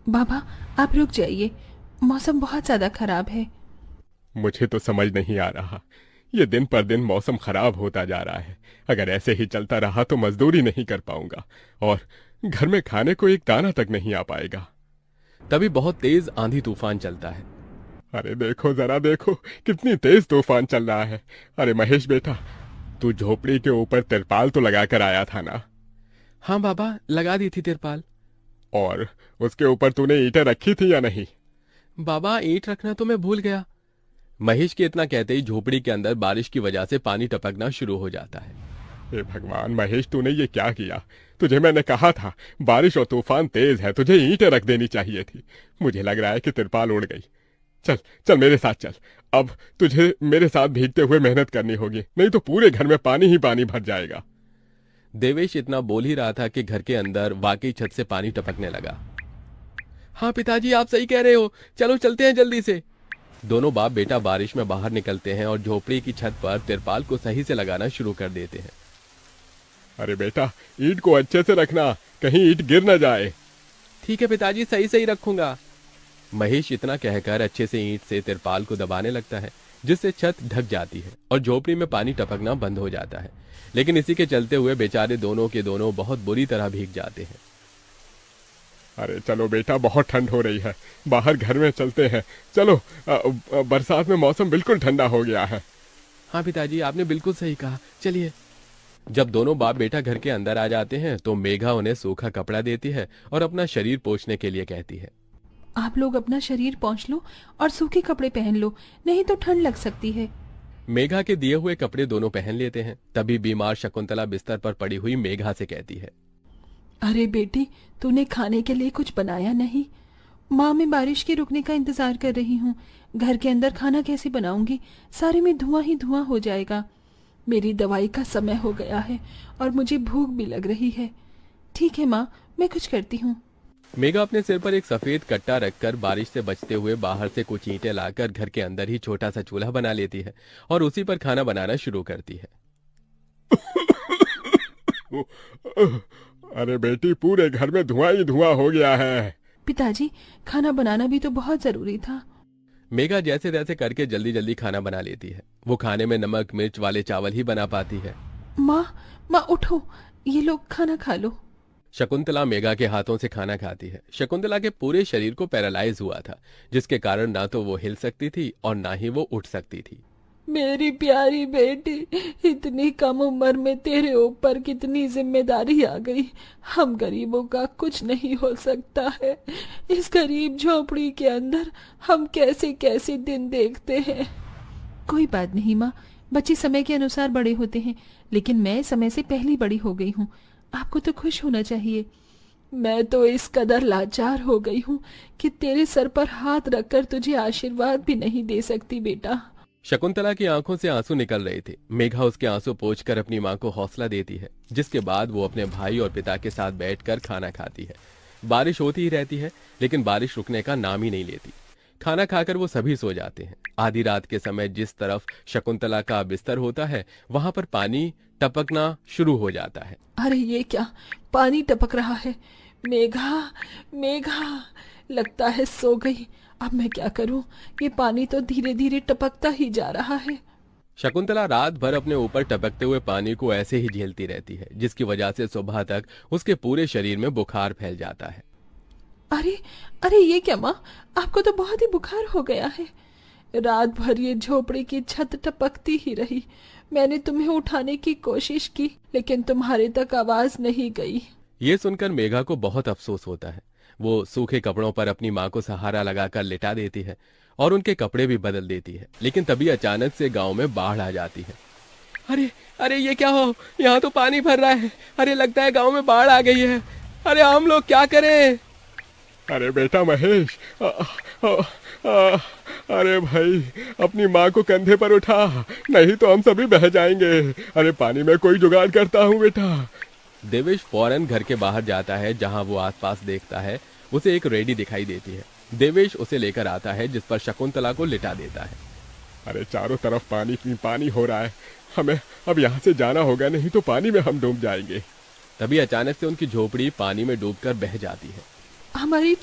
बाबा, आप रुक जाइए, मौसम बहुत ज्यादा खराब है। मुझे तो समझ नहीं आ रहा। ये दिन पर दिन मौसम खराब होता जा रहा है। अगर ऐसे ही चलता रहा तो मजदूरी नहीं कर पाऊंगा और घर में खाने को एक दाना तक नहीं आ पाएगा। तभी बहुत तेज आंधी तूफान चलता है। अरे देखो जरा देखो, कितनी तेज तूफान चल रहा है। अरे महेश बेटा, तू झोपड़ी के ऊपर तिरपाल तो लगा कर आया था ना? हाँ बाबा, लगा दी थी तिरपाल। और उसके ऊपर तूने ईंटें रखी थी या नहीं? बाबा, ईंट रखना तो मैं भूल गया। महेश के इतना कहते ही झोपड़ी के अंदर बारिश की वजह से पानी टपकना शुरू हो जाता है। हे भगवान महेश, तूने ये क्या किया? तुझे मैंने कहा था बारिश और तूफान तेज है, तुझे ईंटें रख देनी चाहिए थी। मुझे लग रहा है कि तिरपाल उड़ गई। चल चल मेरे साथ चल। अब तुझे मेरे साथ भीगते हुए मेहनत करनी होगी, नहीं तो पूरे घर में पानी ही पानी भर जाएगा। देवेश इतना बोल ही रहा था कि घर के अंदर वाकई छत से पानी टपकने लगा। हाँ पिताजी, आप सही कह रहे हो, चलो चलते हैं जल्दी से। दोनों बाप बेटा बारिश में बाहर निकलते हैं और झोपड़ी की छत पर तिरपाल को सही से लगाना शुरू कर देते हैं। अरे बेटा, ईंट को अच्छे से रखना, कहीं ईंट गिर न जाए। ठीक है पिताजी, सही सही रखूंगा। महेश इतना कहकर अच्छे से ईंट से तिरपाल को दबाने लगता है, जिससे छत ढक जाती है और झोपड़ी में पानी टपकना बंद हो जाता है। लेकिन इसी के चलते हुए बेचारे दोनों के दोनों बहुत बुरी तरह भीग जाते हैं। अरे चलो बेटा, बहुत ठंड हो रही है, बाहर घर में चलते हैं। चलो, बरसात में मौसम बिल्कुल ठंडा हो गया है। हाँ पिताजी, आपने बिल्कुल सही कहा, चलिए। जब दोनों बाप बेटा घर के अंदर आ जाते हैं तो मेघा उन्हें सूखा कपड़ा देती है और अपना शरीर पोंछने के लिए कहती है। आप लोग अपना शरीर पोंछ लो और सूखे कपड़े पहन लो, नहीं तो ठंड लग सकती है। मेघा के दिए हुए कपड़े दोनों पहन लेते हैं। तभी बीमार शकुंतला बिस्तर पर पड़ी हुई मेघा से कहती है। अरे बेटी, तूने खाने के लिए कुछ बनाया नहीं? माँ, मैं बारिश के रुकने का इंतजार कर रही हूँ। घर के अंदर खाना कैसे बनाऊंगी? सारे में धुआं ही धुआं हो जाएगा। मेरी दवाई का समय हो गया है और मुझे भूख भी लग रही है। ठीक है माँ, मैं कुछ करती हूँ। मेघा अपने सिर पर एक सफेद कट्टा रखकर बारिश से बचते हुए बाहर से कुछ ईंटें लाकर घर के अंदर ही छोटा सा चूल्हा बना लेती है और उसी पर खाना बनाना शुरू करती है। अरे बेटी, पूरे घर में धुआं ही धुआं हो गया है। पिताजी, खाना बनाना भी तो बहुत जरूरी था। मेघा जैसे तैसे करके जल्दी जल्दी खाना बना लेती है। वो खाने में नमक मिर्च वाले चावल ही बना पाती है। माँ, माँ उठो, ये लोग खाना खा लो। शकुंतला मेघा के हाथों से खाना खाती है। शकुंतला के पूरे शरीर को पैरालाइज हुआ था, जिसके कारण ना तो वो हिल सकती थी और ना ही वो उठ सकती थी। मेरी प्यारी बेटी, इतनी कम उम्र में तेरे ऊपर कितनी जिम्मेदारी आ गई। हम गरीबों का कुछ नहीं हो सकता है। इस गरीब झोपड़ी के अंदर हम कैसे कैसे दिन देखते हैं। कोई बात नहीं माँ, बच्चे समय के अनुसार बड़े होते हैं, लेकिन मैं समय से पहले बड़ी हो गई हूँ। आपको तो खुश होना चाहिए। मैं तो इस कदर लाचार हो गई हूँ कि तेरे सर पर हाथ रखकर तुझे आशीर्वाद भी नहीं दे सकती बेटा। शकुंतला की आंखों से आंसू निकल रहे थे। मेघा उसके आंसू पोंछकर अपनी मां को हौसला देती है, जिसके बाद वो अपने भाई और पिता के साथ बैठकर खाना खाती है। बारिश होती ही रहती है, लेकिन बारिश रुकने का नाम ही नहीं लेती। खाना खाकर वो सभी सो जाते हैं। आधी रात के समय जिस तरफ शकुंतला का बिस्तर होता है, वहां पर पानी टपकना शुरू हो जाता है। अरे ये क्या, पानी टपक रहा है। मेघा, मेघा, लगता है सो गई। अब मैं क्या करूं? ये पानी तो धीरे धीरे टपकता ही जा रहा है। शकुंतला रात भर अपने ऊपर टपकते हुए पानी को ऐसे ही झेलती रहती है, जिसकी वजह से सुबह तक उसके पूरे शरीर में बुखार फैल जाता है। अरे, अरे ये क्या माँ, आपको तो बहुत ही बुखार हो गया है। रात भर ये झोपड़ी की छत टपकती ही रही। मैंने तुम्हें उठाने की कोशिश की, लेकिन तुम्हारे तक आवाज नहीं गई। ये सुनकर मेघा को बहुत अफसोस होता है। वो सूखे कपड़ों पर अपनी मां को सहारा लगाकर लिटा देती है और उनके कपड़े भी बदल देती है। लेकिन तभी अचानक से गांव में बाढ़ आ जाती है। अरे अरे ये क्या हो, यहाँ तो पानी भर रहा है। अरे लगता है गांव में बाढ़ आ गई है। अरे हम लोग क्या करें? अरे बेटा महेश, अरे भाई, अपनी माँ को कंधे पर उठा, नहीं तो हम सभी बह जाएंगे। अरे पानी में कोई जुगाड़ करता हूँ बेटा। देवेश फौरन घर के बाहर जाता है। जहां वो आसपास देखता है, उसे एक रेडी दिखाई देती है। देवेश उसे लेकर आता है, जिस पर शकुंतला को लिटा देता है। अरे चारों तरफ पानी ही पानी हो रहा है, हमें अब यहाँ से जाना होगा, नहीं तो पानी में हम डूब जाएंगे। तभी अचानक से उनकी झोपड़ी पानी में डूबकर बह जाती है। हमारी